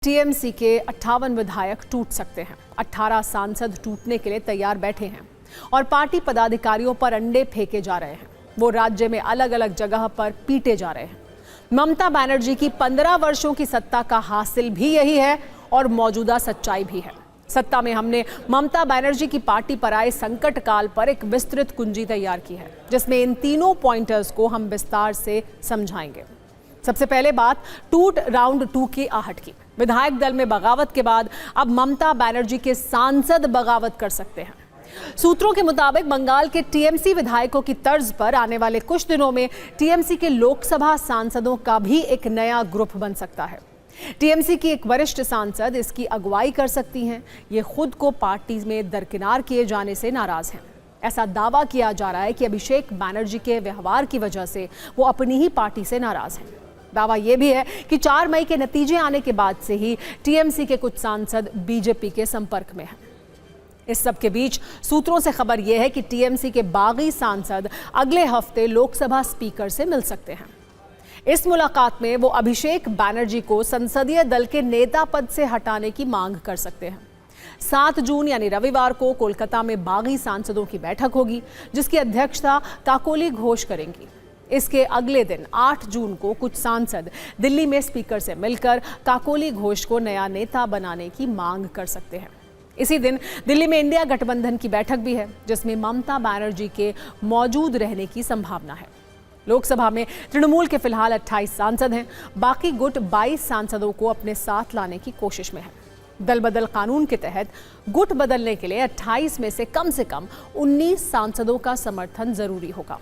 TMC के 58 विधायक टूट सकते हैं। 18 सांसद टूटने के लिए तैयार बैठे हैं और पार्टी पदाधिकारियों पर अंडे फेंके जा रहे हैं। वो राज्य में अलग अलग जगह पर पीटे जा रहे हैं। ममता बनर्जी की 15 वर्षों की सत्ता का हासिल भी यही है और मौजूदा सच्चाई भी है। सत्ता में हमने ममता बनर्जी की पार्टी पर आए संकट काल पर एक विस्तृत कुंजी तैयार की है, जिसमें इन तीनों पॉइंटर्स को हम विस्तार से समझाएंगे। सबसे पहले बात टूट राउंड 2 की आहट की। विधायक दल में बगावत के बाद अब ममता बनर्जी के सांसद बगावत कर सकते हैं। सूत्रों के मुताबिक बंगाल के टीएमसी विधायकों की तर्ज पर आने वाले कुछ दिनों में टीएमसी के लोकसभा सांसदों का भी एक नया ग्रुप बन सकता है। टीएमसी की एक वरिष्ठ सांसद इसकी अगुवाई कर सकती हैं। ये खुद को पार्टी में दरकिनार किए जाने से नाराज हैं। ऐसा दावा किया जा रहा है कि अभिषेक बनर्जी के व्यवहार की वजह से वो अपनी ही पार्टी से नाराज हैं। दावा यह भी है कि 4 मई के नतीजे आने के बाद से ही टीएमसी के कुछ सांसद बीजेपी के संपर्क में हैं। इस सब के बीच सूत्रों से खबर यह है कि टीएमसी के बागी सांसद अगले हफ्ते लोकसभा स्पीकर से मिल सकते हैं। इस मुलाकात में वो अभिषेक बनर्जी को संसदीय दल के नेता पद से हटाने की मांग कर सकते हैं। 7 जून यानी रविवार को कोलकाता में बागी सांसदों की बैठक होगी, जिसकी अध्यक्षता काकोली घोष करेंगी। इसके अगले दिन 8 जून को कुछ सांसद दिल्ली में स्पीकर से मिलकर काकोली घोष को नया नेता बनाने की मांग कर सकते हैं। इसी दिन दिल्ली में इंडिया गठबंधन की बैठक भी है, जिसमें ममता बनर्जी के मौजूद रहने की संभावना है। लोकसभा में तृणमूल के फिलहाल 28 सांसद हैं। बाकी गुट 22 सांसदों को अपने साथ लाने की कोशिश में है। दल बदल कानून के तहत गुट बदलने के लिए 28 में से कम 19 सांसदों का समर्थन जरूरी होगा।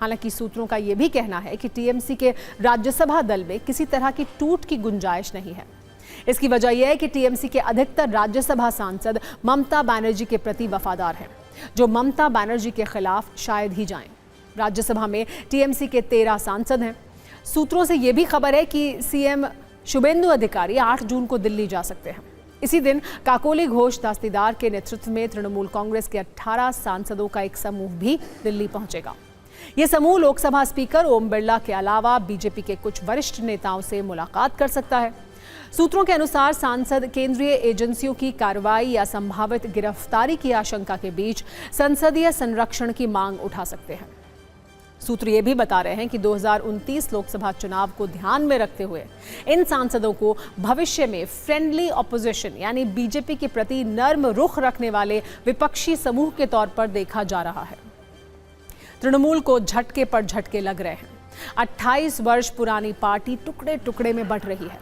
हालांकि सूत्रों का यह भी कहना है कि टीएमसी के राज्यसभा दल में किसी तरह की टूट की गुंजाइश नहीं है। इसकी वजह यह है कि टीएमसी के अधिकतर राज्यसभा सांसद ममता बनर्जी के प्रति वफादार हैं, जो ममता बनर्जी के खिलाफ शायद ही जाएं। राज्यसभा में टीएमसी के 13 सांसद हैं। सूत्रों से यह भी खबर है कि सीएम शुभेंदु अधिकारी 8 जून को दिल्ली जा सकते हैं। इसी दिन काकोली घोष दास्तीदार के नेतृत्व में तृणमूल कांग्रेस के 18 सांसदों का एक समूह भी दिल्ली पहुंचेगा। यह समूह लोकसभा स्पीकर ओम बिरला के अलावा बीजेपी के कुछ वरिष्ठ नेताओं से मुलाकात कर सकता है। सूत्रों के अनुसार सांसद केंद्रीय एजेंसियों की कार्रवाई या संभावित गिरफ्तारी की आशंका के बीच संसदीय संरक्षण की मांग उठा सकते हैं। सूत्र ये भी बता रहे हैं कि 2029 लोकसभा चुनाव को ध्यान में रखते हुए इन सांसदों को भविष्य में फ्रेंडली ऑपोजिशन यानी बीजेपी के प्रति नर्म रुख रखने वाले विपक्षी समूह के तौर पर देखा जा रहा है। तृणमूल को झटके पर झटके लग रहे हैं। 28 वर्ष पुरानी पार्टी टुकड़े टुकड़े में बंट रही है।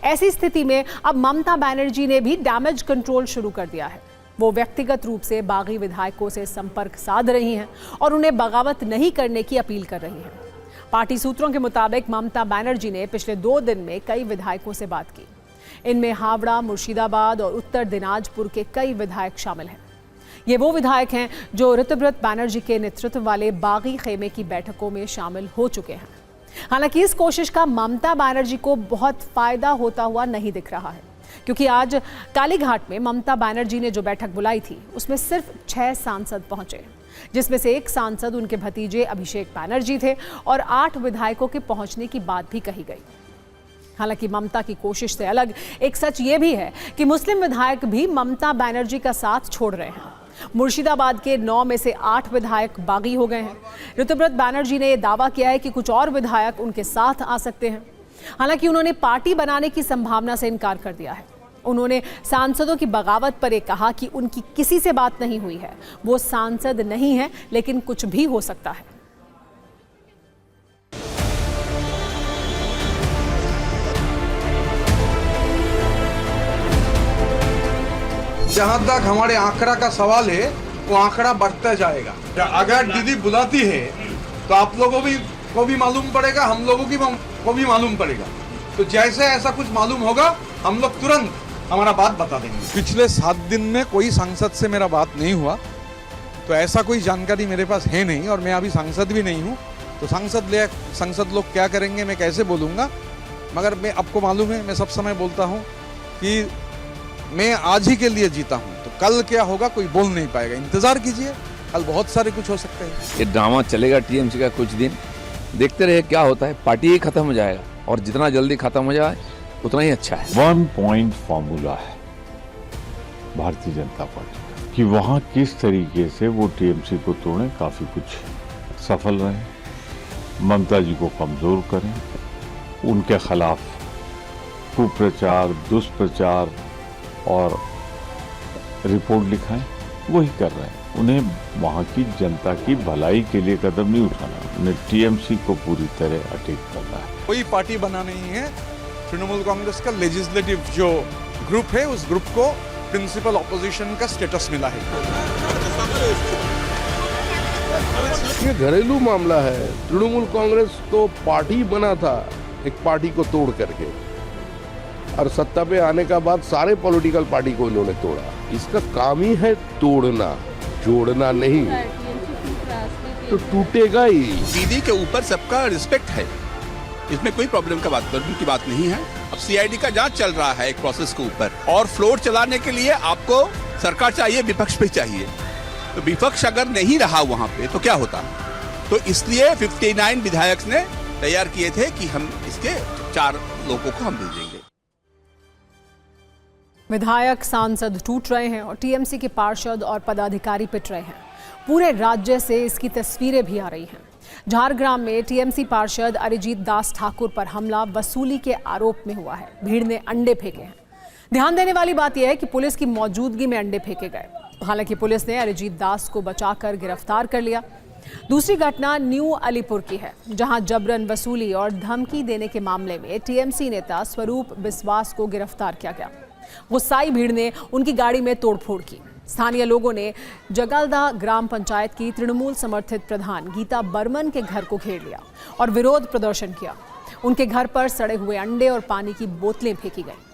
ऐसी स्थिति में अब ममता बनर्जी ने भी डैमेज कंट्रोल शुरू कर दिया है। वो व्यक्तिगत रूप से बागी विधायकों से संपर्क साध रही हैं और उन्हें बगावत नहीं करने की अपील कर रही हैं। पार्टी सूत्रों के मुताबिक ममता बनर्जी ने पिछले 2 दिन में कई विधायकों से बात की। इनमें हावड़ा, मुर्शिदाबाद और उत्तर दिनाजपुर के कई विधायक शामिल हैं। ये वो विधायक हैं जो ऋतुव्रत बनर्जी के नेतृत्व वाले बागी खेमे की बैठकों में शामिल हो चुके हैं। हालांकि इस कोशिश का ममता बनर्जी को बहुत फायदा होता हुआ नहीं दिख रहा है, क्योंकि आज कालीघाट में ममता बनर्जी ने जो बैठक बुलाई थी उसमें सिर्फ 6 सांसद पहुंचे, जिसमें से एक सांसद उनके भतीजे अभिषेक बनर्जी थे और 8 विधायकों के पहुंचने की बात भी कही गई। हालांकि ममता की कोशिश से अलग एक सच ये भी है कि मुस्लिम विधायक भी ममता बनर्जी का साथ छोड़ रहे हैं। मुर्शिदाबाद के 9 में से 8 विधायक बागी हो गए हैं। ऋतुव्रत बनर्जी ने यह दावा किया है कि कुछ और विधायक उनके साथ आ सकते हैं। हालांकि उन्होंने पार्टी बनाने की संभावना से इनकार कर दिया है। उन्होंने सांसदों की बगावत पर यह कहा कि उनकी किसी से बात नहीं हुई है। वो सांसद नहीं है, लेकिन कुछ भी हो सकता है। जहां तक हमारे आंकड़ा का सवाल है, वो आंकड़ा बढ़ता जाएगा। अगर दीदी बुलाती है तो आप लोगों को भी मालूम पड़ेगा, हम लोगों को भी मालूम पड़ेगा। तो जैसे ऐसा कुछ मालूम होगा, हम लोग तुरंत हमारा बात बता देंगे। पिछले 7 दिन में कोई सांसद से मेरा बात नहीं हुआ, तो ऐसा कोई जानकारी मेरे पास है नहीं और मैं अभी सांसद भी नहीं हूँ। तो सांसद लोग क्या करेंगे मैं कैसे बोलूँगा, मगर मैं आपको मालूम है, मैं सब समय बोलता हूँ कि मैं आज ही के लिए जीता हूँ, तो कल क्या होगा कोई बोल नहीं पाएगा। इंतजार कीजिए, कल बहुत सारे कुछ हो सकते हैं। ये ड्रामा चलेगा टीएमसी का कुछ दिन, देखते रहे क्या होता है। पार्टी ही खत्म हो जाएगा और जितना जल्दी खत्म हो जाए उतना ही अच्छा है। 1 पॉइंट फॉर्मूला है भारतीय जनता पार्टी का कि वहां किस तरीके से वो टीएमसी को तोड़ें, काफी कुछ सफल रहे, ममता जी को कमजोर करें, उनके खिलाफ कुप्रचार, दुष्प्रचार और रिपोर्ट लिखाएं, वही कर रहे हैं। उन्हें वहां की जनता की भलाई के लिए कदम नहीं उठाना, उन्हें टीएमसी को पूरी तरह अटैक करना है। कोई पार्टी बना नहीं है, तृणमूल कांग्रेस का लेजिस्लेटिव जो ग्रुप है उस ग्रुप को प्रिंसिपल ऑपोजिशन का स्टेटस मिला है। ये घरेलू मामला है। तृणमूल कांग्रेस तो पार्टी बना था एक पार्टी को तोड़ करके, और सत्ता पे आने का बाद सारे पॉलिटिकल पार्टी को इन्होंने तोड़ा। इसका काम ही है तोड़ना, जोड़ना नहीं, तो टूटेगा ही। दीदी के ऊपर सबका रिस्पेक्ट है, इसमें कोई प्रॉब्लम की बात नहीं है। अब सीआईडी का जांच चल रहा है एक प्रोसेस के ऊपर, और फ्लोर चलाने के लिए आपको सरकार चाहिए, विपक्ष भी चाहिए। तो विपक्ष अगर नहीं रहा वहां पे तो क्या होता? तो इसलिए 59 विधायक ने तैयार किए थे कि हम इसके 4 लोगों को हम भेजेंगे। विधायक सांसद टूट रहे हैं और टीएमसी के पार्षद और पदाधिकारी पिट रहे हैं। पूरे राज्य से इसकी तस्वीरें भी आ रही हैं। झारग्राम में टीएमसी पार्षद अरिजीत दास ठाकुर पर हमला वसूली के आरोप में हुआ है। भीड़ ने अंडे फेंके हैं। ध्यान देने वाली बात यह है कि पुलिस की मौजूदगी में अंडे फेंके गए। हालांकि पुलिस ने अरिजीत दास को बचाकर गिरफ्तार कर लिया। दूसरी घटना न्यू अलीपुर की है, जहां जबरन वसूली और धमकी देने के मामले में टीएमसी नेता स्वरूप बिस्वास को गिरफ्तार किया गया। गुस्साई भीड़ ने उनकी गाड़ी में तोड़फोड़ की। स्थानीय लोगों ने जगलदा ग्राम पंचायत की तृणमूल समर्थित प्रधान गीता बर्मन के घर को घेर लिया और विरोध प्रदर्शन किया। उनके घर पर सड़े हुए अंडे और पानी की बोतलें फेंकी गईं।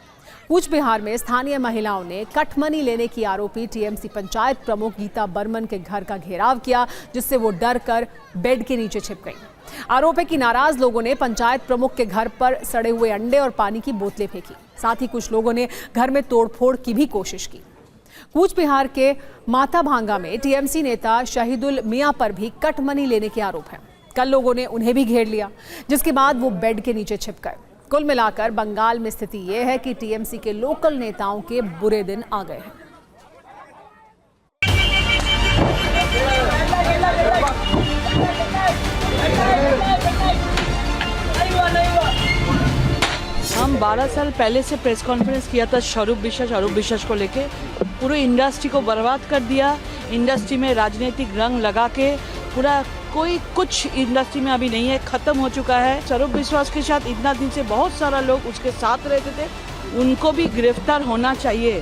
कूच बिहार में स्थानीय महिलाओं ने कटमनी लेने की आरोपी टीएमसी पंचायत प्रमुख गीता बर्मन के घर का घेराव किया, जिससे वो डर कर बेड के नीचे छिप गईं। आरोप है कि नाराज लोगों ने पंचायत प्रमुख के घर पर सड़े हुए अंडे और पानी की बोतलें फेंकी। साथ ही कुछ लोगों ने घर में तोड़फोड़ की भी कोशिश की। कूच बिहार के माता भांगा में टीएमसी नेता शहीदुल मियां पर भी कटमनी लेने के आरोप हैं। कल लोगों ने उन्हें भी घेर लिया, जिसके बाद वो बेड के नीचे छिप गए। कुल मिलाकर बंगाल में स्थिति यह है कि टीएमसी के लोकल नेताओं के बुरे दिन आ गए हैं। हम 12 साल पहले से प्रेस कॉन्फ्रेंस किया था स्वरूप विश्वास को लेके। पूरी इंडस्ट्री को बर्बाद कर दिया। इंडस्ट्री में राजनीतिक रंग लगा के पूरा कोई कुछ इंडस्ट्री में अभी नहीं है, खत्म हो चुका है। स्वरूप विश्वास के साथ इतना दिन से बहुत सारा लोग उसके साथ रहते थे, उनको भी गिरफ्तार होना चाहिए।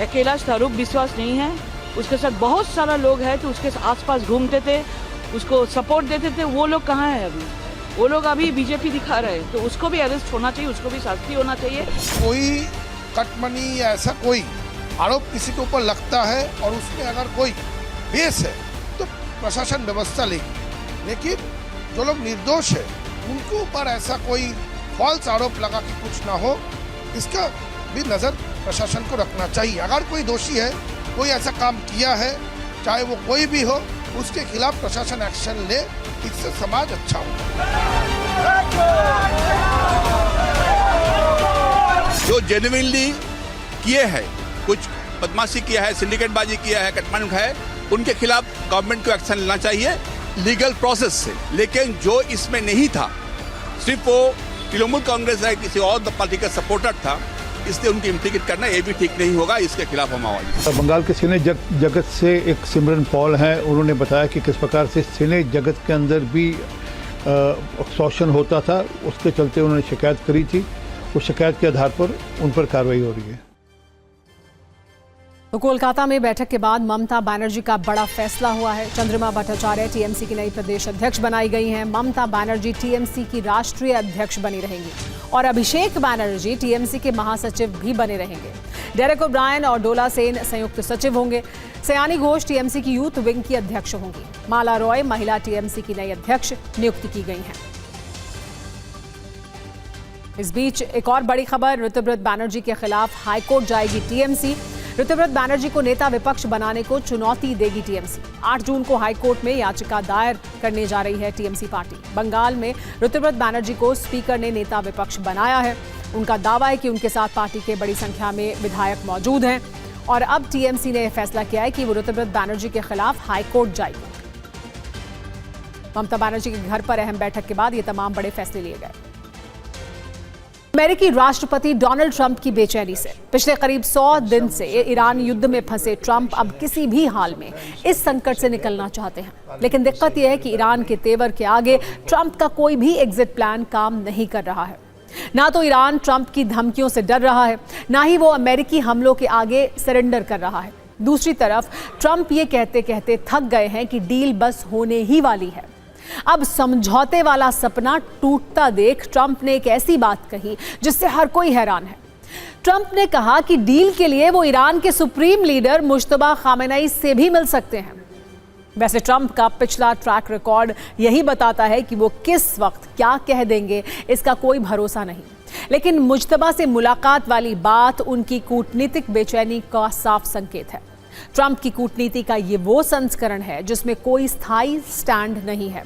अकेला स्वरूप विश्वास नहीं है, उसके साथ बहुत सारा लोग हैं तो उसके आसपास घूमते थे, उसको सपोर्ट देते थे। वो लोग कहाँ हैं अभी? वो लोग अभी बीजेपी दिखा रहे हैं, तो उसको भी अरेस्ट होना चाहिए, उसको भी शास्ति होना चाहिए। कोई कटमनी या ऐसा कोई आरोप किसी के ऊपर लगता है और उसमें अगर कोई बेस है तो प्रशासन व्यवस्था लेगी, लेकिन जो लोग निर्दोष है उनके ऊपर ऐसा कोई फॉल्स आरोप लगा कि कुछ ना हो, इसका भी नजर प्रशासन को रखना चाहिए। अगर कोई दोषी है, कोई ऐसा काम किया है, चाहे वो कोई भी हो, उसके खिलाफ प्रशासन एक्शन ले, इससे समाज अच्छा होगा। जो जेन्युइनली किए हैं, कुछ बदमाशी किया है, सिंडिकेटबाजी किया है, कटमांड है, उनके खिलाफ गवर्नमेंट को एक्शन लेना चाहिए लीगल प्रोसेस से। लेकिन जो इसमें नहीं था, सिर्फ वो तृणमूल कांग्रेस है, किसी और पार्टी का सपोर्टर था, इसलिए उनकी इम्प्लीकेट करना ये भी ठीक नहीं होगा। इसके खिलाफ हम आवाज। बंगाल के सिने जगत से एक सिमरन पॉल हैं, उन्होंने बताया कि किस प्रकार से सिने जगत के अंदर भी शोषण होता था, उसके चलते उन्होंने शिकायत करी थी। उस शिकायत के आधार पर उन पर कार्रवाई हो रही है। तो कोलकाता में बैठक के बाद ममता बनर्जी का बड़ा फैसला हुआ है। चंद्रिमा भट्टाचार्य टीएमसी की नई प्रदेश अध्यक्ष बनाई गई हैं। ममता बनर्जी टीएमसी की राष्ट्रीय अध्यक्ष बनी रहेंगी और अभिषेक बनर्जी टीएमसी के महासचिव भी बने रहेंगे। डेरेक ओब्रायन और डोला सेन संयुक्त सचिव होंगे। सयानी घोष टीएमसी की यूथ विंग की अध्यक्ष होंगी। माला रॉय महिला टीएमसी की नई अध्यक्ष नियुक्त की गई हैं। इस बीच एक और बड़ी खबर, ऋतुव्रत बनर्जी के खिलाफ हाईकोर्ट जाएगी टीएमसी। ऋतुव्रत बनर्जी को नेता विपक्ष बनाने को चुनौती देगी टीएमसी। 8 जून को हाईकोर्ट में याचिका दायर करने जा रही है टीएमसी पार्टी। बंगाल में ऋतुव्रत बनर्जी को स्पीकर ने नेता विपक्ष बनाया है। उनका दावा है कि उनके साथ पार्टी के बड़ी संख्या में विधायक मौजूद हैं और अब टीएमसी ने यह फैसला किया है कि वो ऋतुव्रत बैनर्जी के खिलाफ हाईकोर्ट जाएगी। ममता बनर्जी के घर पर अहम बैठक के बाद ये तमाम बड़े फैसले लिए गए। अमेरिकी राष्ट्रपति डोनाल्ड ट्रंप की बेचैनी से पिछले करीब 100 दिन से ईरान युद्ध में फंसे ट्रंप अब किसी भी हाल में इस संकट से निकलना चाहते हैं। लेकिन दिक्कत यह है कि ईरान के तेवर के आगे ट्रंप का कोई भी एग्जिट प्लान काम नहीं कर रहा है। ना तो ईरान ट्रंप की धमकियों से डर रहा है, ना ही वो अमेरिकी हमलों के आगे सरेंडर कर रहा है। दूसरी तरफ ट्रंप ये कहते कहते थक गए हैं कि डील बस होने ही वाली है। अब समझौते वाला सपना टूटता देख ट्रंप ने एक ऐसी बात कही जिससे हर कोई हैरान है। ट्रंप ने कहा कि डील के लिए वो ईरान के सुप्रीम लीडर मुश्तबा खामेनेई से भी मिल सकते हैं। वैसे ट्रंप का पिछला ट्रैक रिकॉर्ड यही बताता है कि वो किस वक्त क्या कह देंगे, इसका कोई भरोसा नहीं। लेकिन मुश्तबा से मुलाकात वाली बात उनकी कूटनीतिक बेचैनी का साफ संकेत है। ट्रंप की कूटनीति का ये वो संस्करण है जिसमें कोई स्थायी स्टैंड नहीं है।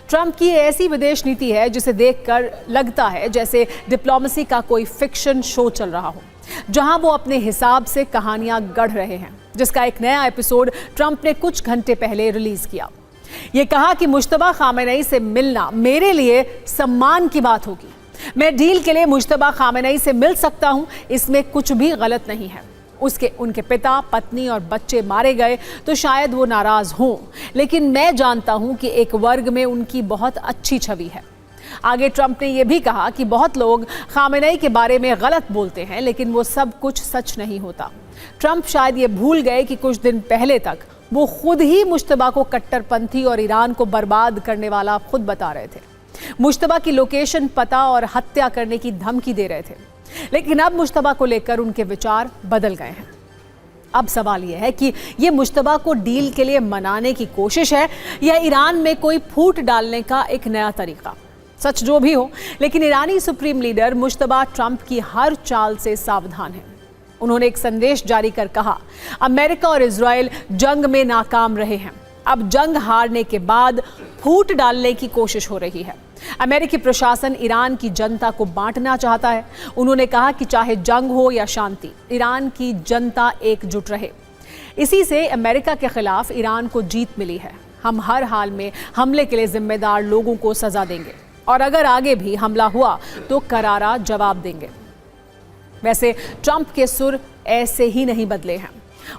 ट्रंप की ऐसी विदेश नीति है जिसे देखकर लगता है जैसे डिप्लोमेसी का कोई फिक्शन शो चल रहा हो, जहां वो अपने हिसाब से कहानियां गढ़ रहे हैं, जिसका एक नया एपिसोड ट्रंप ने कुछ घंटे पहले रिलीज किया। ये कहा कि मुश्तबा खामेनेई से मिलना मेरे लिए सम्मान की बात होगी। मैं डील के लिए मुश्तबा खामेनेई से मिल सकता हूं, इसमें कुछ भी गलत नहीं है। उनके पिता, पत्नी और बच्चे मारे गए तो शायद वो नाराज हों, लेकिन मैं जानता हूं कि एक वर्ग में उनकी बहुत अच्छी छवि है। आगे ट्रंप ने यह भी कहा कि बहुत लोग खामेनेई के बारे में गलत बोलते हैं, लेकिन वो सब कुछ सच नहीं होता। ट्रंप शायद ये भूल गए कि कुछ दिन पहले तक वो खुद ही मुश्तबा को कट्टरपंथी और ईरान को बर्बाद करने वाला खुद बता रहे थे। मुश्तबा की लोकेशन पता और हत्या करने की धमकी दे रहे थे। लेकिन अब मुश्तबा को लेकर उनके विचार बदल गए हैं। अब सवाल यह है कि यह मुश्तबा को डील के लिए मनाने की कोशिश है या ईरान में कोई फूट डालने का एक नया तरीका। सच जो भी हो, लेकिन ईरानी सुप्रीम लीडर मुश्तबा ट्रंप की हर चाल से सावधान हैं। उन्होंने एक संदेश जारी कर कहा, अमेरिका और इजराइल जंग में नाकाम रहे हैं। अब जंग हारने के बाद फूट डालने की कोशिश हो रही है। अमेरिकी प्रशासन ईरान की जनता को बांटना चाहता है। उन्होंने कहा कि चाहे जंग हो या शांति, ईरान की जनता एकजुट रहे। इसी से अमेरिका के खिलाफ ईरान को जीत मिली है। हम हर हाल में हमले के लिए जिम्मेदार लोगों को सजा देंगे और अगर आगे भी हमला हुआ तो करारा जवाब देंगे। वैसे ट्रंप के सुर ऐसे ही नहीं बदले हैं।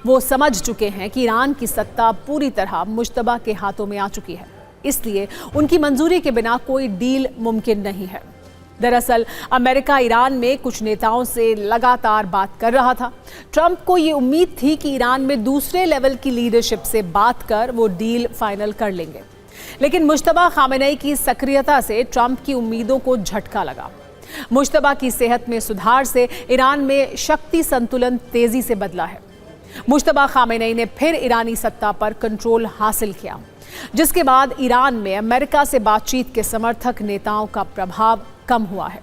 वो समझ चुके हैं कि ईरान की सत्ता पूरी तरह मुश्तबा के हाथों में आ चुकी है, इसलिए उनकी मंजूरी के बिना कोई डील मुमकिन नहीं है। दरअसल अमेरिका ईरान में कुछ नेताओं से लगातार बात कर रहा था। ट्रंप को ये उम्मीद थी कि ईरान में दूसरे लेवल की लीडरशिप से बात कर वो डील फाइनल कर लेंगे, लेकिन मुश्तबा खामेनेई की सक्रियता से ट्रंप की उम्मीदों को झटका लगा। मुश्तबा की सेहत में सुधार से ईरान में शक्ति संतुलन तेजी से बदला है। मुश्तबा खामेनेई ने फिर ईरानी सत्ता पर कंट्रोल हासिल किया, जिसके बाद ईरान में अमेरिका से बातचीत के समर्थक नेताओं का प्रभाव कम हुआ है।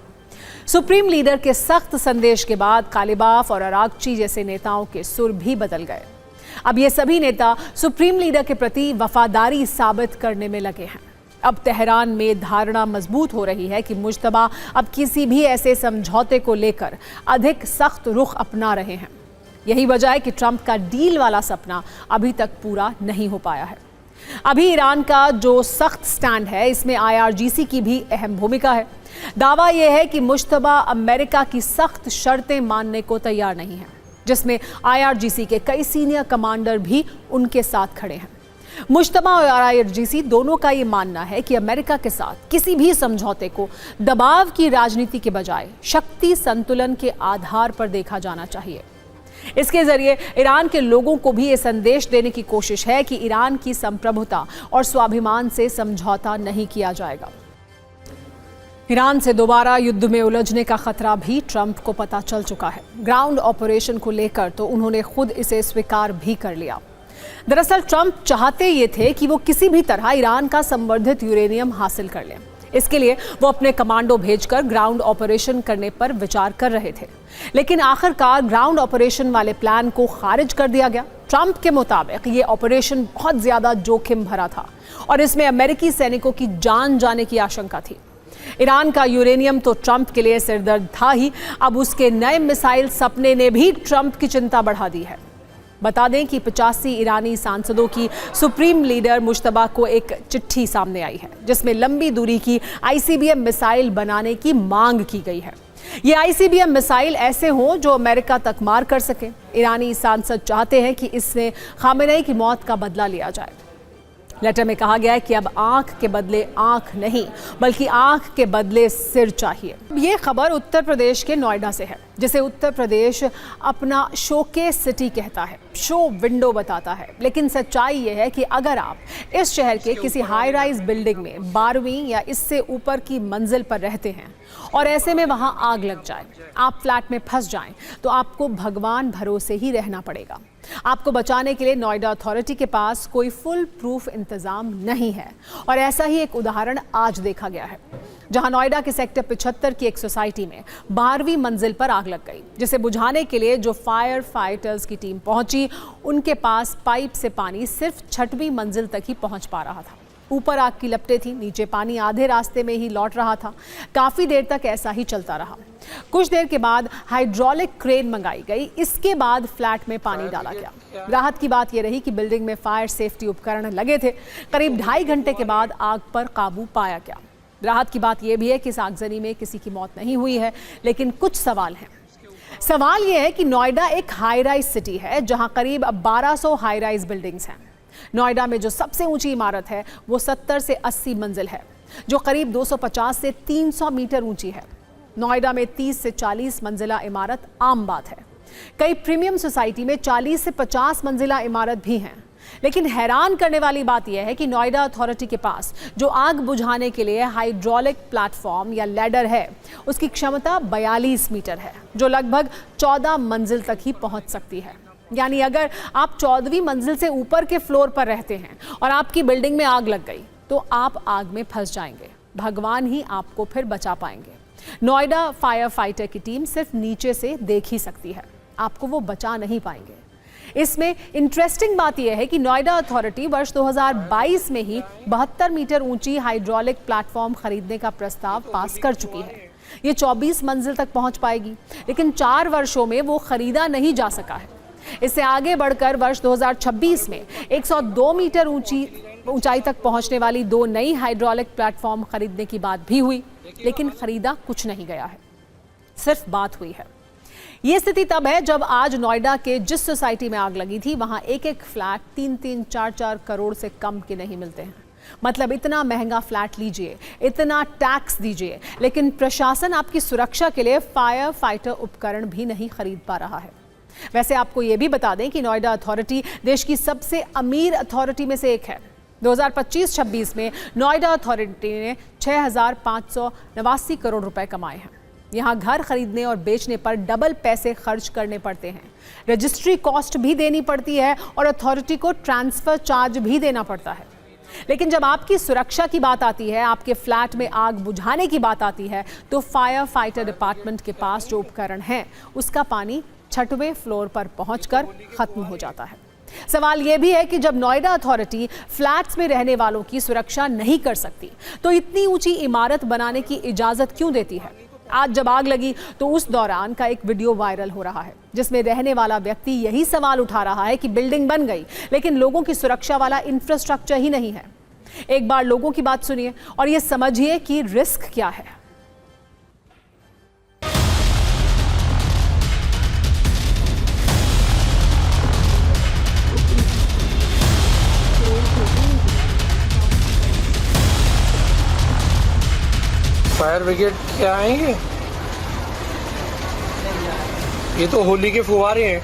सुप्रीम लीडर के सख्त संदेश के बाद कालिबाफ और अरागची जैसे नेताओं के सुर भी बदल गए। अब ये सभी नेता सुप्रीम लीडर के प्रति वफादारी साबित करने में लगे हैं। अब तेहरान में धारणा मजबूत हो रही है कि मुश्तबा अब किसी भी ऐसे समझौते को लेकर अधिक सख्त रुख अपना रहे हैं। यही वजह है कि ट्रंप का डील वाला सपना अभी तक पूरा नहीं हो पाया है। अभी ईरान का जो सख्त स्टैंड है, इसमें IRGC की भी अहम भूमिका है। दावा यह है कि मुश्तबा अमेरिका की सख्त शर्तें मानने को तैयार नहीं है, जिसमें IRGC के कई सीनियर कमांडर भी उनके साथ खड़े हैं। मुश्तबा और IRGC दोनों का ये मानना है कि अमेरिका के साथ किसी भी समझौते को दबाव की राजनीति के बजाय शक्ति संतुलन के आधार पर देखा जाना चाहिए। इसके जरिए ईरान के लोगों को भी ये संदेश देने की कोशिश है कि ईरान की संप्रभुता और स्वाभिमान से समझौता नहीं किया जाएगा। ईरान से दोबारा युद्ध में उलझने का खतरा भी ट्रंप को पता चल चुका है। ग्राउंड ऑपरेशन को लेकर तो उन्होंने खुद इसे स्वीकार भी कर लिया। दरअसल ट्रंप चाहते ये थे कि वो किसी भी तरह ईरान का संवर्धित यूरेनियम हासिल कर लें। इसके लिए वो अपने कमांडो भेजकर ग्राउंड ऑपरेशन करने पर विचार कर रहे थे, लेकिन आखिरकार ग्राउंड ऑपरेशन वाले प्लान को खारिज कर दिया गया। ट्रंप के मुताबिक ये ऑपरेशन बहुत ज्यादा जोखिम भरा था और इसमें अमेरिकी सैनिकों की जान जाने की आशंका थी। ईरान का यूरेनियम तो ट्रंप के लिए सिरदर्द था ही, अब उसके नए मिसाइल सपने ने भी ट्रंप की चिंता बढ़ा दी है। बता दें कि 85 ईरानी सांसदों की सुप्रीम लीडर मुश्तबा को एक चिट्ठी सामने आई है, जिसमें लंबी दूरी की ICBM मिसाइल बनाने की मांग की गई है। ये ICBM मिसाइल ऐसे हों जो अमेरिका तक मार कर सके। ईरानी सांसद चाहते हैं कि इससे खामेनेई की मौत का बदला लिया जाए। लेटर में कहा गया है कि अब आंख के बदले आंख नहीं, बल्कि आंख के बदले सिर चाहिए। ये खबर उत्तर प्रदेश के नोएडा से है, जिसे उत्तर प्रदेश अपना शोकेस सिटी कहता है, शो विंडो बताता है। लेकिन सच्चाई ये है कि अगर आप इस शहर के किसी हाई राइज बिल्डिंग में 12वीं या इससे ऊपर की मंजिल पर रहते हैं और ऐसे में वहां आग लग जाए, आप फ्लैट में फंस जाएं, तो आपको भगवान भरोसे ही रहना पड़ेगा। आपको बचाने के लिए नोएडा अथॉरिटी के पास कोई फुल प्रूफ इंतजाम नहीं है। और ऐसा ही एक उदाहरण आज देखा गया है, जहां नोएडा के सेक्टर 75 की एक सोसाइटी में 12वीं मंजिल पर आग लग गई, जिसे बुझाने के लिए जो फायर फाइटर्स की टीम पहुंची, उनके पास पाइप से पानी सिर्फ 6वीं मंजिल तक ही पहुंच पा रहा था। ऊपर आग की लपटें थी, नीचे पानी आधे रास्ते में ही लौट रहा था। काफी देर तक ऐसा ही चलता रहा। कुछ देर के बाद हाइड्रोलिक क्रेन मंगाई गई, इसके बाद फ्लैट में पानी डाला गया। राहत की बात यह रही कि बिल्डिंग में फायर सेफ्टी उपकरण लगे थे। करीब 2.5 घंटे के बाद आग पर काबू पाया गया। राहत की बात यह भी है कि इस आगजनी में किसी की मौत नहीं हुई है, लेकिन कुछ सवाल हैं। सवाल यह है कि नोएडा एक हाई राइज सिटी है, जहां करीब 1200 हाई राइज बिल्डिंग्स हैं। नोएडा में जो सबसे ऊंची इमारत है वो 70 से 80 मंजिल है, जो करीब 250 से 300 मीटर ऊंची है। नोएडा में 30 से 40 मंजिला इमारत आम बात है। कई प्रीमियम सोसाइटी में 40 से 50 मंजिला इमारत भी हैं। लेकिन हैरान करने वाली बात यह है कि नोएडा अथॉरिटी के पास जो आग बुझाने के लिए हाइड्रोलिक प्लेटफॉर्म या लैडर है, उसकी क्षमता 42 मीटर है, जो लगभग 14 मंजिल तक ही पहुंच सकती है। यानी अगर आप 14वीं मंजिल से ऊपर के फ्लोर पर रहते हैं और आपकी बिल्डिंग में आग लग गई, तो आप आग में फंस जाएंगे। भगवान ही आपको फिर बचा पाएंगे। नोएडा फायर फाइटर की टीम सिर्फ नीचे से देख ही सकती है, आपको वो बचा नहीं पाएंगे। इसमें इंटरेस्टिंग बात यह है कि नोएडा अथॉरिटी वर्ष 2022 में ही 72 मीटर ऊंची हाइड्रोलिक प्लेटफॉर्म खरीदने का प्रस्ताव पास कर चुकी है। ये 24 मंजिल तक पहुंच पाएगी, लेकिन 4 वर्षों में वो खरीदा नहीं जा सका है। इससे आगे बढ़कर वर्ष 2026 में 102 मीटर ऊंचाई तक पहुंचने वाली 2 नई हाइड्रोलिक प्लेटफॉर्म खरीदने की बात भी हुई, लेकिन खरीदा कुछ नहीं गया है, सिर्फ बात हुई है। ये स्थिति तब है जब आज नोएडा के जिस सोसाइटी में आग लगी थी, वहां एक एक फ्लैट 3-3, 4-4 करोड़ से कम के नहीं मिलते हैं। मतलब इतना महंगा फ्लैट लीजिए, इतना टैक्स दीजिए, लेकिन प्रशासन आपकी सुरक्षा के लिए फायर फाइटर उपकरण भी नहीं खरीद पा रहा है। वैसे आपको ये भी बता दें कि नोएडा अथॉरिटी देश की सबसे अमीर अथॉरिटी में से एक है। 2025-26 में नोएडा अथॉरिटी ने 6,589 करोड़ रुपए कमाए हैं। यहाँ घर खरीदने और बेचने पर डबल पैसे खर्च करने पड़ते हैं, रजिस्ट्री कॉस्ट भी देनी पड़ती है और अथॉरिटी को ट्रांसफर चार्ज भी देना पड़ता है। लेकिन जब आपकी सुरक्षा की बात आती है, आपके फ्लैट में आग बुझाने की बात आती है, तो फायर फाइटर डिपार्टमेंट के पास जो उपकरण है, उसका पानी 6वें फ्लोर पर पहुंचकर खत्म हो जाता है। सवाल यह भी है कि जब नोएडा अथॉरिटी फ्लैट्स में रहने वालों की सुरक्षा नहीं कर सकती, तो इतनी ऊंची इमारत बनाने की इजाजत क्यों देती है? आज जब आग लगी तो उस दौरान का एक वीडियो वायरल हो रहा है, जिसमें रहने वाला व्यक्ति यही सवाल उठा रहा है कि बिल्डिंग बन गई, लेकिन लोगों की सुरक्षा वाला इंफ्रास्ट्रक्चर ही नहीं है। एक बार लोगों की बात सुनिए और ये समझिए कि रिस्क क्या है। फायर ब्रिगेड क्या आएंगे? ये तो होली के फुहारे हैं।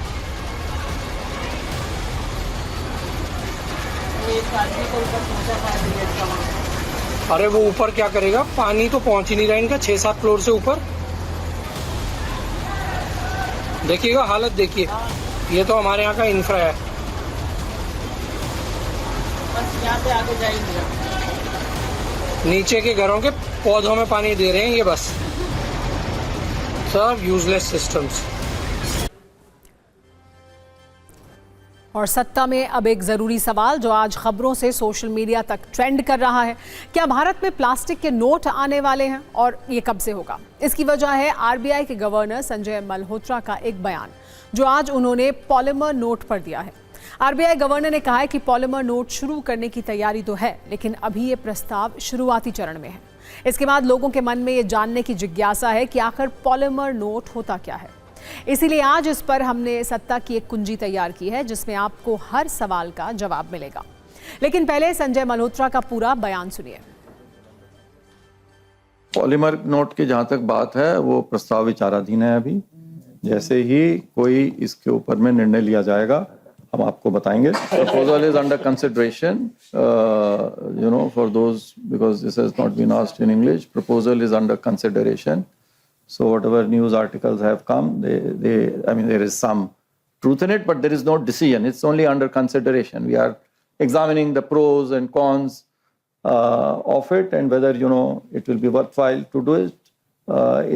अरे वो ऊपर क्या करेगा? पानी तो पहुंच ही नहीं रहा इनका 6-7 फ्लोर से ऊपर। देखिएगा हालत, देखिए, ये तो हमारे यहाँ का इंफ्रा है। बस यहाँ पे आगे जाएंगे, नीचे के घरों के पौधों में पानी दे रहे हैं ये, बस सब यूजलेस सिस्टम्स। और सत्ता में अब एक जरूरी सवाल जो आज खबरों से सोशल मीडिया तक ट्रेंड कर रहा है, क्या भारत में प्लास्टिक के नोट आने वाले हैं और ये कब से होगा? इसकी वजह है आरबीआई के गवर्नर संजय मल्होत्रा का एक बयान जो आज उन्होंने पॉलीमर नोट पर दिया है। आरबीआई गवर्नर ने कहा है कि पॉलीमर नोट शुरू करने की तैयारी तो है, लेकिन अभी ये प्रस्ताव शुरुआती चरण में है। इसके बाद लोगों के मन में ये जानने की जिज्ञासा है कि आखिर पॉलीमर नोट होता क्या है। इसीलिए आज इस पर हमने सत्ता की एक कुंजी तैयार की है जिसमें आपको हर सवाल का जवाब मिलेगा। लेकिन पहले संजय मल्होत्रा का पूरा बयान सुनिए। पॉलीमर नोट की जहां तक बात है वो प्रस्ताव विचाराधीन है। अभी जैसे ही कोई इसके ऊपर में निर्णय लिया जाएगा हम आपको बताएंगे। Proposal is under consideration, for those because this has not been asked in English. Proposal is under consideration. So whatever news articles have come, there is some truth in it, but there is no decision. It's only under consideration. We are examining the pros and cons of it and whether, it will be worthwhile to do it.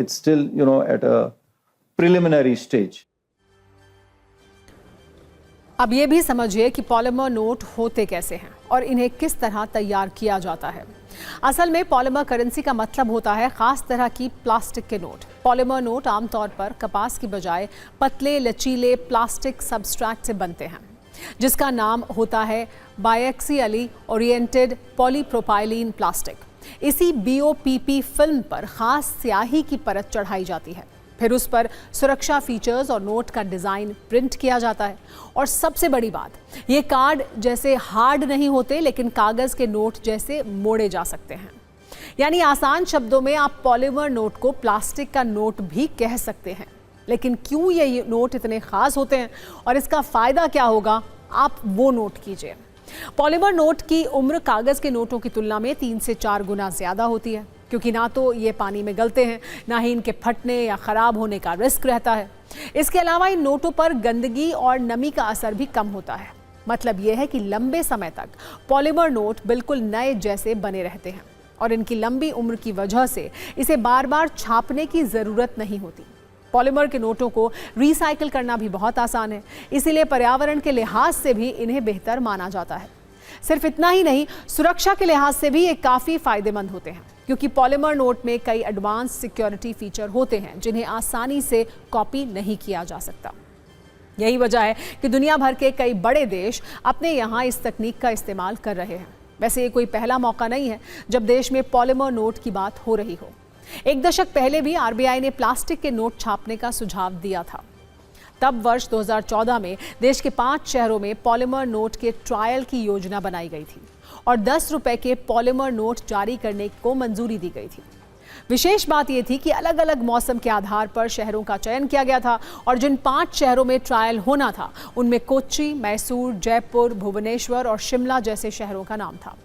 It's still, at a preliminary stage. अब ये भी समझिए कि polymer note होते कैसे हैं और इन्हें किस तरह तैयार किया जाता है। असल में पॉलीमर करेंसी का मतलब होता है खास तरह की प्लास्टिक के नोट। पॉलीमर नोट आमतौर पर कपास की बजाय पतले लचीले प्लास्टिक सबस्ट्रैट से बनते हैं जिसका नाम होता है बायएक्सियली ओरिएंटेड पॉलीप्रोपाइलीन प्लास्टिक। इसी बीओपीपी फिल्म पर खास स्याही की परत चढ़ाई जाती है, फिर उस पर सुरक्षा फीचर्स और नोट का डिज़ाइन प्रिंट किया जाता है। और सबसे बड़ी बात, ये कार्ड जैसे हार्ड नहीं होते लेकिन कागज़ के नोट जैसे मोड़े जा सकते हैं। यानी आसान शब्दों में आप पॉलीमर नोट को प्लास्टिक का नोट भी कह सकते हैं। लेकिन क्यों ये नोट इतने खास होते हैं और इसका फ़ायदा क्या होगा, आप वो नोट कीजिए। पॉलीमर नोट की उम्र कागज़ के नोटों की तुलना में 3 से 4 गुना ज़्यादा होती है क्योंकि ना तो ये पानी में गलते हैं, ना ही इनके फटने या ख़राब होने का रिस्क रहता है। इसके अलावा इन नोटों पर गंदगी और नमी का असर भी कम होता है। मतलब ये है कि लंबे समय तक पॉलीमर नोट बिल्कुल नए जैसे बने रहते हैं और इनकी लंबी उम्र की वजह से इसे बार बार छापने की ज़रूरत नहीं होती। पॉलीमर के नोटों को रिसाइकिल करना भी बहुत आसान है, इसीलिए पर्यावरण के लिहाज से भी इन्हें बेहतर माना जाता है। सिर्फ इतना ही नहीं, सुरक्षा के लिहाज से भी ये काफ़ी फ़ायदेमंद होते हैं क्योंकि पॉलीमर नोट में कई एडवांस सिक्योरिटी फीचर होते हैं जिन्हें आसानी से कॉपी नहीं किया जा सकता। यही वजह है कि दुनिया भर के कई बड़े देश अपने यहाँ इस तकनीक का इस्तेमाल कर रहे हैं। वैसे ये कोई पहला मौका नहीं है जब देश में पॉलीमर नोट की बात हो रही हो। 1 दशक पहले भी आरबीआई ने प्लास्टिक के नोट छापने का सुझाव दिया था। तब वर्ष 2014 में देश के 5 शहरों में पॉलीमर नोट के ट्रायल की योजना बनाई गई थी और 10 रुपए के पॉलीमर नोट जारी करने को मंजूरी दी गई थी। विशेष बात यह थी कि अलग अलग मौसम के आधार पर शहरों का चयन किया गया था और जिन 5 शहरों में ट्रायल होना था उनमें कोच्चि, मैसूर, जयपुर, भुवनेश्वर और शिमला जैसे शहरों का नाम था।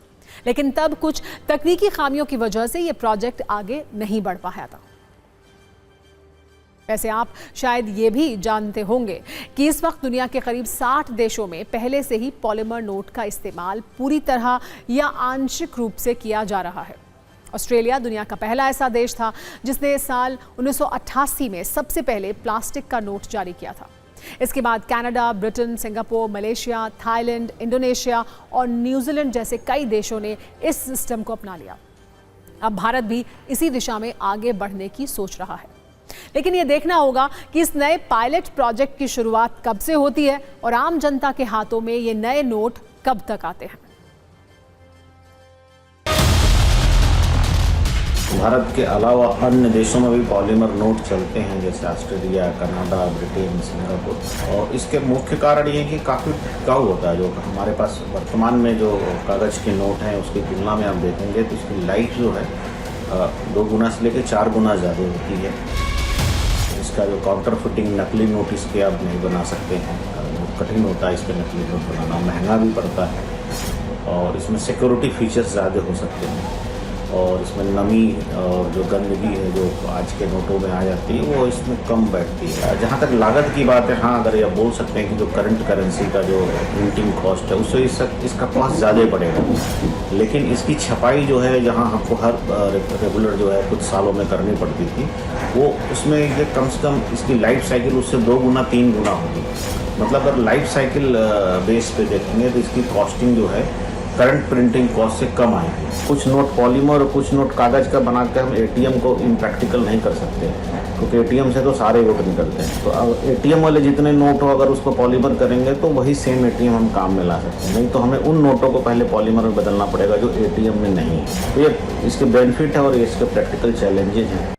लेकिन तब कुछ तकनीकी खामियों की वजह से यह प्रोजेक्ट आगे नहीं बढ़ पाया था। वैसे आप शायद ये भी जानते होंगे कि इस वक्त दुनिया के करीब 60 देशों में पहले से ही पॉलीमर नोट का इस्तेमाल पूरी तरह या आंशिक रूप से किया जा रहा है। ऑस्ट्रेलिया दुनिया का पहला ऐसा देश था जिसने साल 1988 में सबसे पहले प्लास्टिक का नोट जारी किया था। इसके बाद Canada, Britain, Singapore, Malaysia, Thailand, Indonesia और न्यूजीलैंड जैसे कई देशों ने इस सिस्टम को अपना लिया। अब भारत भी इसी दिशा में आगे बढ़ने की सोच रहा है। लेकिन ये देखना होगा कि इस नए पायलट प्रोजेक्ट की शुरुआत कब से होती है और आम जनता के हाथों में ये नए नोट कब तक आते हैं। भारत के अलावा अन्य देशों में भी पॉलीमर नोट चलते हैं जैसे ऑस्ट्रेलिया, कनाडा, ब्रिटेन, सिंगापुर। और इसके मुख्य कारण ये है कि काफ़ी टिकाऊ होता है। जो हमारे पास वर्तमान में जो कागज़ के नोट हैं उसकी तुलना में हम देखेंगे तो इसकी लाइफ जो है 2 गुना से लेकर 4 गुना ज़्यादा होती है। इसका जो काउंटर फिटिंग नकली नोट इसके आप नहीं बना सकते हैं, बहुत कठिन होता है इस पर नकली नोट बनाना, महंगा भी पड़ता है। और इसमें सिक्योरिटी फीचर्स ज़्यादा हो सकते हैं और इसमें नमी और जो गंदगी है जो आज के नोटों में आ जाती है वो इसमें कम बैठती है। जहाँ तक लागत की बात है, हाँ, अगर ये बोल सकते हैं कि जो करंट करेंसी का जो प्रिंटिंग कॉस्ट है उससे इसका कॉस्ट ज़्यादा पड़ेगा, लेकिन इसकी छपाई जो है जहाँ हमको हर रेगुलर जो है कुछ सालों में करनी पड़ती थी वो उसमें ये कम से कम इसकी लाइफ साइकिल उससे 2 गुना 3 गुना होगी। मतलब अगर लाइफ साइकिल बेस पे देखेंगे तो इसकी कॉस्टिंग जो है करंट प्रिंटिंग कॉस्ट से कम आएगी। कुछ नोट पॉलीमर और कुछ नोट कागज़ का बनाकर हम एटीएम को इम्प्रैक्टिकल नहीं कर सकते, क्योंकि एटीएम से तो सारे वोट निकलते हैं। तो अब एटीएम वाले जितने नोट हो अगर उसको पॉलीमर करेंगे तो वही सेम एटीएम हम काम में ला सकते हैं, नहीं तो हमें उन नोटों को पहले पॉलीमर में बदलना पड़ेगा जो एटीएम में नहीं है। तो ये इसके बेनिफिट है और इसके प्रैक्टिकल चैलेंजेज हैं।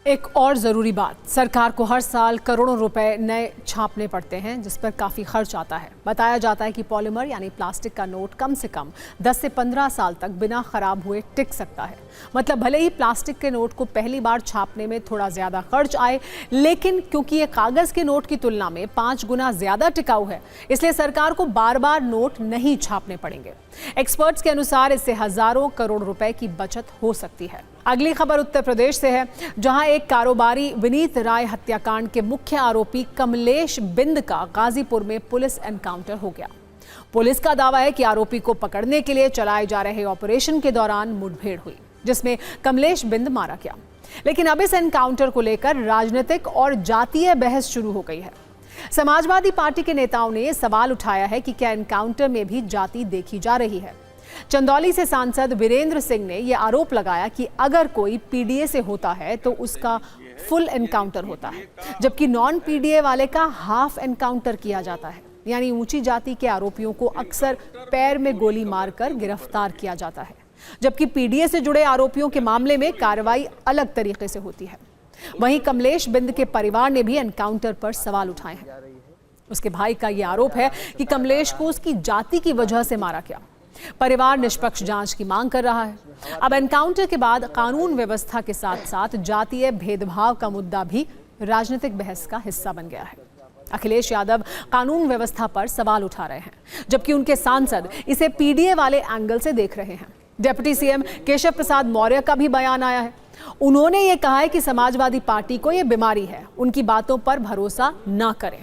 एक और ज़रूरी बात, सरकार को हर साल करोड़ों रुपए नए छापने पड़ते हैं, जिस पर काफ़ी खर्च आता है। बताया जाता है कि पॉलीमर यानी प्लास्टिक का नोट कम से कम 10 से 15 साल तक बिना खराब हुए टिक सकता है। मतलब भले ही प्लास्टिक के नोट को पहली बार छापने में थोड़ा ज़्यादा खर्च आए, लेकिन क्योंकि ये कागज़ के नोट की तुलना में 5 गुना ज़्यादा टिकाऊ है, इसलिए सरकार को बार बार नोट नहीं छापने पड़ेंगे। एक्सपर्ट्स के अनुसार इससे हज़ारों करोड़ रुपए की बचत हो सकती है। अगली खबर उत्तर प्रदेश से है, जहां एक कारोबारी विनीत राय हत्याकांड के मुख्य आरोपी कमलेश बिंद का गाजीपुर में पुलिस एनकाउंटर हो गया। पुलिस का दावा है कि आरोपी को पकड़ने के लिए चलाए जा रहे ऑपरेशन के दौरान मुठभेड़ हुई, जिसमें कमलेश बिंद मारा गया। लेकिन अब इस एनकाउंटर को लेकर राजनीतिक और जातीय बहस शुरू हो गई है। समाजवादी पार्टी के नेताओं ने सवाल उठाया है कि क्या एनकाउंटर में भी जाति देखी जा रही है। चंदौली से सांसद वीरेंद्र सिंह ने यह आरोप लगाया कि अगर कोई पीडीए से होता है तो उसका फुल एनकाउंटर होता है, जबकि नॉन पीडीए वाले का हाफ एनकाउंटर किया जाता है। यानी ऊंची जाति के आरोपियों को अक्सर पैर में गोली मारकर गिरफ्तार किया जाता है, जबकि पीडीए से जुड़े आरोपियों के मामले में कार्रवाई अलग तरीके से होती है। वहीं कमलेश बिंद के परिवार ने भी एनकाउंटर पर सवाल उठाए हैं। उसके भाई का यह आरोप है कि कमलेश को उसकी जाति की वजह से मारा गया। परिवार निष्पक्ष जांच की मांग कर रहा है। अब एनकाउंटर के बाद कानून व्यवस्था के साथ साथ जातीय भेदभाव का मुद्दा भी राजनीतिक बहस का हिस्सा बन गया है। अखिलेश यादव कानून व्यवस्था पर सवाल उठा रहे हैं, जबकि उनके सांसद इसे पीडीए वाले एंगल से देख रहे हैं। डिप्टी सीएम केशव प्रसाद मौर्य का भी बयान आया है। उन्होंने ये कहा है कि समाजवादी पार्टी को ये बीमारी है, उनकी बातों पर भरोसा ना करें।